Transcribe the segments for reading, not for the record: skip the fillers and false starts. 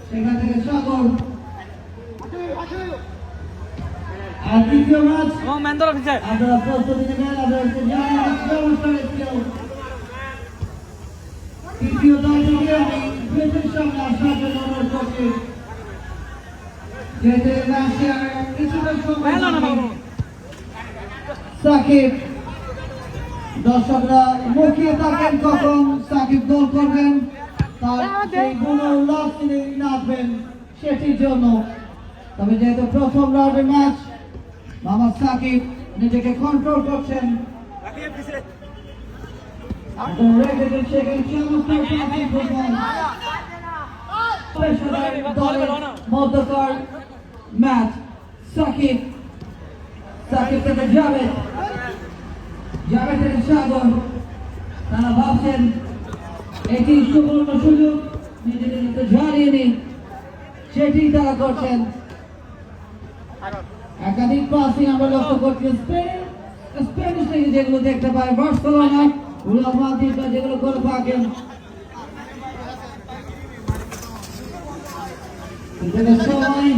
সেখান থেকে সাগর আর দ্বিতীয় ম্যাচ আপনারা প্রস্তুতি নেবেন। আপনাদেরকে জানাই অনুষ্ঠানের তৃতীয় দল থেকে আমি গেটের সামনে আসার জন্য অনুরোধ করছি। গেটের ম্যাচে কিছুটা সময় সাকিব দর্শকরা মুখিয়ে থাকেন কখন সাকিব গোল করবেন, তার সেই উল্লাস তিনি নাচবেন সেটির জন্য। তবে যেহেতু প্রথম রাউন্ডের ম্যাচ, মোহাম্মদ সাকিব নিজেকে কন্ট্রোল করছেন, মধ্যকার ম্যাচ। সাকিব থেকে জাভেদ থেকে সাগর, তারা ভাবছেন এটি সুবর্ণ সুযোগ নিজেদের ঝাড়িয়ে নিন, সেটি তারা করছেন। একাধিক পাসিং আমরা লক্ষ্য করছি স্পেনিশ লিগে যেগুলো দেখতে পাই, বার্সেলোনা রিয়াল মাদ্রিদ যেগুলো করে থাকেন। সময়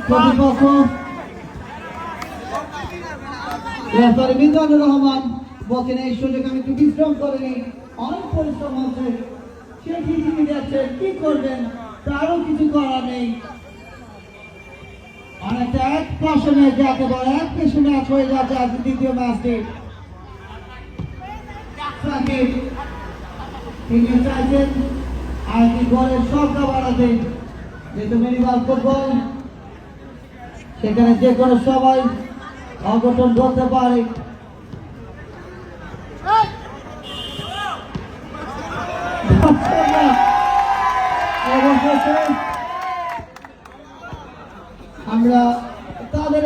প্রতিপক্ষ মিজানুর রহমান বলছেন এই সুযোগ আমি একটু বিশ্রাম করে নিই, অনেক পরিশ্রম হচ্ছে, সেটি তিনি যাচ্ছেন, কি করবেন তারও কিছু করার নেই। অনেকটা এক পাশে যাকে বলে এক পেশে ম্যাচ হয়ে যাচ্ছে আজ দ্বিতীয় ম্যাচটি। সাকিব তিনি চাইছেন আর কি গোলের সংখ্যা বাড়াতে, যেহেতু মিনিমাল ফুটবল সেখানে যে কোনো সময় অঘটন ঘটতে পারে। আমরা তাদের